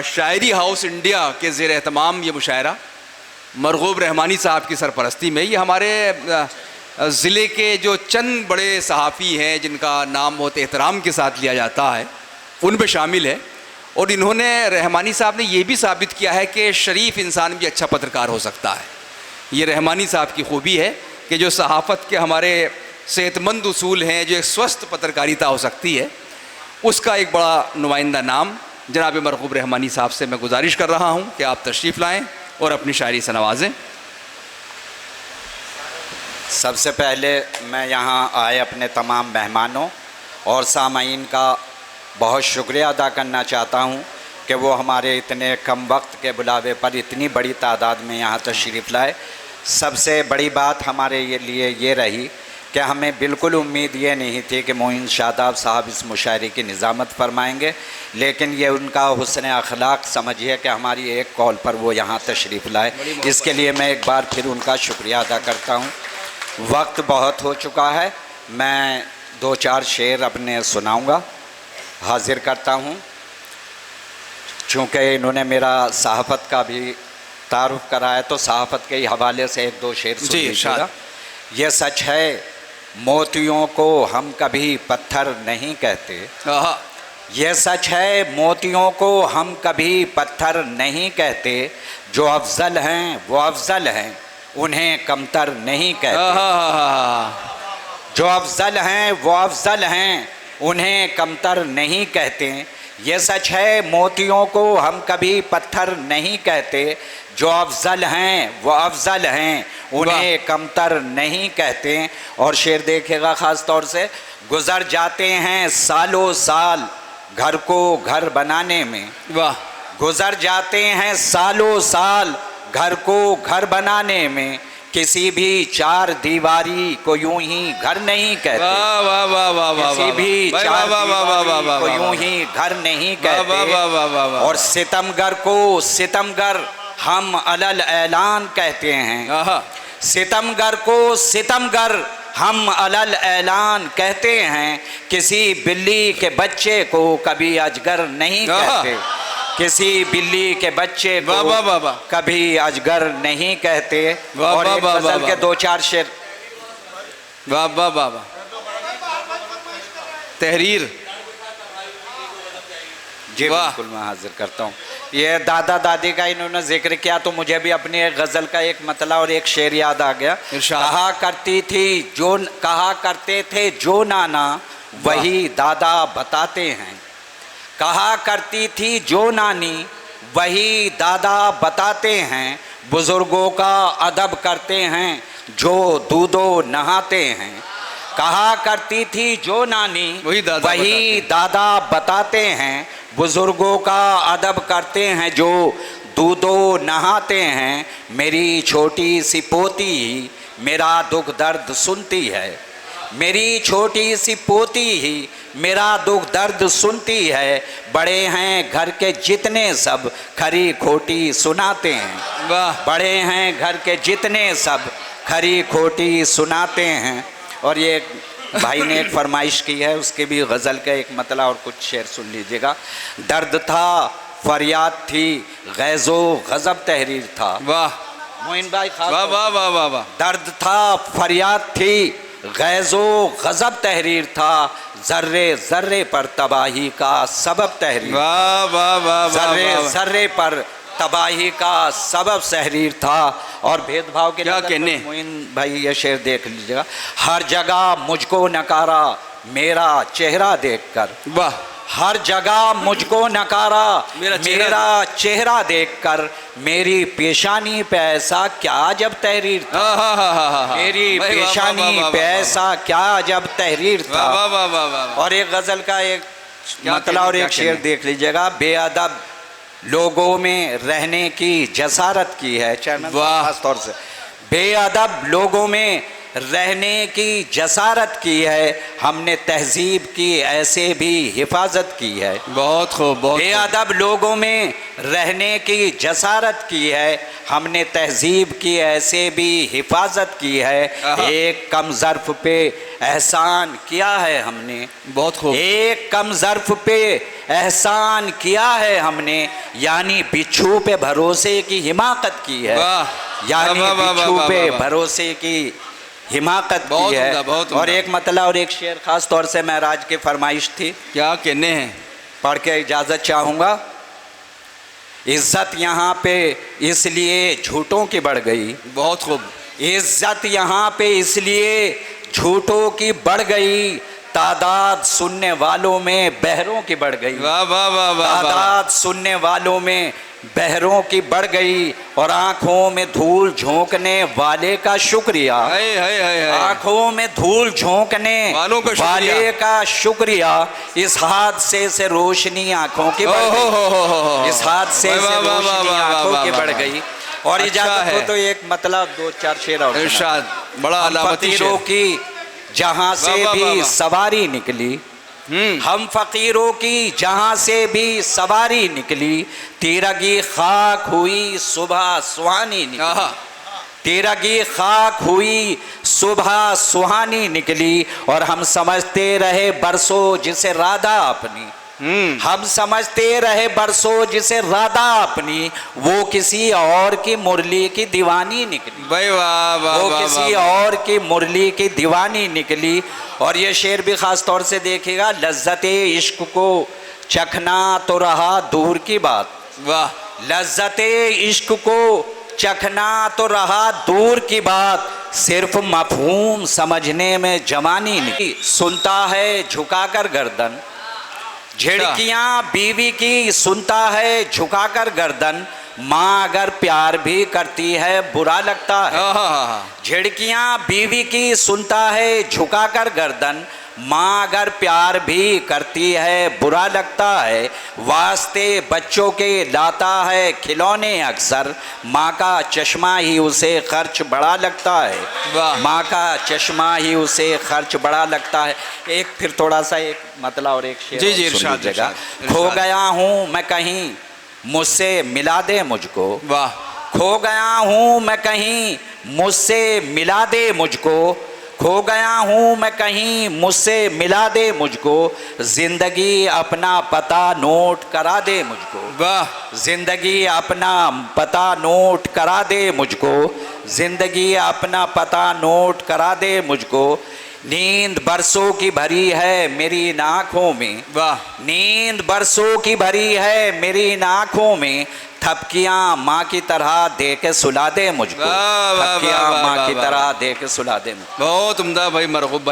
शायरी house India के ज़ेर एहतमाम ये मुशायरा मरगूब रहमानी साहब की सरपरस्ती में, ये हमारे ज़िले के जो चंद बड़े सहाफ़ी हैं जिनका नाम बहुत एहतराम के साथ लिया जाता है, उनमें शामिल है। और इन्होंने, रहमानी साहब ने ये भी साबित किया है कि शरीफ इंसान भी अच्छा पत्रकार हो सकता है। ये रहमानी साहब की खूबी है कि जो सहाफ़त के हमारे सेहतमंद उसूल हैं, जो एक स्वस्थ पत्रकारिता हो सकती है, उसका एक बड़ा नुमाइंदा नाम जनाब मरगूब रहमानी साहब से मैं गुजारिश कर रहा हूँ कि आप तशरीफ़ लाएँ और अपनी शायरी से नवाजें। सबसे पहले मैं यहाँ आए अपने तमाम मेहमानों और सामाईन का बहुत शुक्रिया अदा करना चाहता हूँ कि वो हमारे इतने कम वक्त के बुलावे पर इतनी बड़ी तादाद में यहाँ तशरीफ़ लाए। सबसे बड़ी बात हमारे लिए ये रही कि हमें बिल्कुल उम्मीद ये नहीं थी कि मोइन शादाब साहब इस मुशायरे की निज़ामत फरमाएंगे, लेकिन ये उनका हुस्न अखलाक समझिए कि हमारी एक कॉल पर वो यहाँ तशरीफ़ लाए। इसके लिए मैं एक बार फिर उनका शुक्रिया अदा करता हूँ। वक्त बहुत हो चुका है, मैं 2-4 शेर अपने सुनाऊँगा, हाजिर करता हूँ। चूँकि इन्होंने मेरा सहाफ़त का भी तारुफ़ कराया तो सहाफ़त के हवाले से 1-2 शेर सुन लीजिएगा। ये सच है मोतियों को हम कभी पत्थर नहीं कहते, ये सच है मोतियों को हम कभी पत्थर नहीं कहते, जो अफजल हैं वो अफजल हैं उन्हें कमतर नहीं कहते, जो अफजल हैं वो अफजल हैं उन्हें कमतर नहीं कहते। ये सच है मोतियों को हम कभी पत्थर नहीं कहते, जो अफजल हैं वो अफजल हैं उन्हें कमतर नहीं कहते। और शेर देखिएगा ख़ास तौर से, गुज़र जाते हैं सालों साल घर को घर बनाने में, वाह, गुज़र जाते हैं सालों साल घर को घर बनाने में, किसी भी चार दीवारी को यूं ही घर नहीं कहते, वाह वाह वाह वाह वाह, किसी भी चार दीवारी को यूं ही घर नहीं कहते। और सितमगर को सितमगर हम अलल ऐलान कहते हैं, सितमगर को सितमगर हम अलल ऐलान कहते हैं, किसी बिल्ली के बच्चे को कभी अजगर नहीं कहते, किसी बिल्ली के बच्चे को कभी अजगर नहीं कहते। और एक गज़ल के 2-4 शेर, वाह वाह वाह वाह, तहरीर, जी बिल्कुल मैं हाजिर करता हूँ। ये दादा दादी का इन्होंने जिक्र किया तो मुझे भी अपनी एक गज़ल का एक मतला और एक शेर याद आ गया। कहा करती थी जो, कहा करते थे जो नाना वही दादा बताते हैं, कहा करती थी जो नानी वही दादा बताते हैं, बुज़ुर्गों का अदब करते हैं जो दूधो नहाते हैं, कहा करती थी जो नानी वही दादा बताते हैं, बुज़ुर्गों का अदब करते हैं जो दूधो नहाते हैं। मेरी छोटी सी पोती ही मेरा दुख दर्द सुनती है, मेरी छोटी सी पोती ही मेरा दुख दर्द सुनती है, बड़े हैं घर के जितने सब खरी खोटी सुनाते हैं, वाह, बड़े हैं घर के जितने सब खरी खोटी सुनाते हैं। और ये भाई ने एक फरमाइश की है, उसके भी गज़ल का एक मतला और कुछ शेर सुन लीजिएगा। दर्द था फरियाद थी गैज़ो गज़ब तहरीर था, वाह मोइन भाई, वाह वाह वाह वाह वाह, दर्द था फरियाद थी गैज़ो गज़ब तहरीर था, ज़र्रे ज़र्रे पर तबाही का सबब तहरीर, वाह वाह वाह, ज़र्रे ज़र्रे पर तबाही का सबब तहरीर था। और भेदभाव के क्या कहने, मोइन भाई ये शेर देख लीजिएगा। हर जगह मुझको नकारा मेरा चेहरा देखकर, वाह, हर जगह मुझको नकारा मेरा चेहरा देखकर, मेरी पेशानी पे ऐसा क्या जब तहरीर था, मेरी पेशानी पे ऐसा क्या जब तहरीर था। और एक गज़ल का एक मतला और एक शेर देख लीजिएगा। बेअदब लोगों में रहने की जसारत की है, खास तौर से बेअदब लोगों में रहने की जसारत की है, हमने तहजीब की ऐसे भी हिफाजत की है। बहुत खूब, बहुत खूब। बेअदब लोगों में रहने की जसारत की है, हमने तहजीब की ऐसे भी हिफाजत की है। एक कम ज़र्फ़ पे एहसान किया है हमने, बहुत खूब। एक कम ज़र्फ़ पे एहसान किया है हमने, यानी बिच्छू पे भरोसे की हिमाकत की है। यानी बिच्छू पे भरोसे की हिमाकत की है। बहुत और एक मतला और एक शेर खास तौर से महराज की फरमाइश थी, क्या कहने हैं, पढ़ के इजाज़त चाहूँगा। इज्जत यहाँ पे इसलिए झूठों की बढ़ गई, बहुत खूब। इज्जत यहाँ पे इसलिए झूठों की बढ़ गई, तादाद सुनने वालों में बहरों की बढ़ गई। वाह वाह वाह वाह। तादाद सुनने वालों में बहरों की बढ़ गई, और आंखों में धूल झोंकने वाले का शुक्रिया, आंखों में धूल झोंकने वाले का शुक्रिया, इस हादसे से रोशनी आंखों की बढ़ गई, इस हादसे से रोशनी आंखों की बढ़ गई। और इजाजत हो तो एक मतलब 2-4 शेर और इरशाद। बड़ा अलामती फकीरों की जहां से भी सवारी निकली, हम फकीरों की जहां से भी सवारी निकली, तिरगी खाक हुई सुबह सुहानी निकली, तिरगी खाक हुई सुबह सुहानी निकली, और हम समझते रहे बरसों जिसे राधा अपनी, हम समझते रहे बरसों जिसे राधा अपनी, वो किसी और की मुरली की दीवानी निकली, वो किसी और की मुरली की दीवानी निकली। और ये शेर भी खास तौर से देखिएगा, लज्जते इश्क को चखना तो रहा दूर की बात, वाह, लज्जते इश्क को चखना तो रहा दूर की बात, सिर्फ मफहूम समझने में जवानी निकली। सुनता है झुकाकर गर्दन, झिड़कियां बीवी की सुनता है झुकाकर गर्दन, माँ अगर प्यार भी करती है बुरा लगता है। झिड़कियां बीवी की सुनता है झुकाकर गर्दन, माँ अगर प्यार भी करती है बुरा लगता है। वास्ते बच्चों के लाता है खिलौने अक्सर, माँ का चश्मा ही उसे खर्च बड़ा लगता है, माँ का चश्मा ही उसे खर्च बड़ा लगता है। एक फिर थोड़ा सा एक मतलब और एक शेर, जी इरशाद जगह। खो गया हूँ मैं कहीं मुझसे मिला दे मुझको, वाह, खो गया हूँ मैं कहीं मुझसे मिला दे मुझको, खो गया हूँ मैं कहीं मुझसे मिला दे मुझको, जिंदगी अपना पता नोट करा दे मुझको, वाह, जिंदगी अपना पता नोट करा दे मुझको, जिंदगी अपना पता नोट करा दे मुझको। नींद बरसों की भरी है मेरी इन आँखों में, वाह, नींद बरसों की भरी है मेरी इन आँखों में, थपकियाँ माँ की तरह दे के सुला दे मुझको, थपकियाँ माँ की तरह दे के सुला दे मुझको। बहुत उम्दा भाई मरगूब भाई।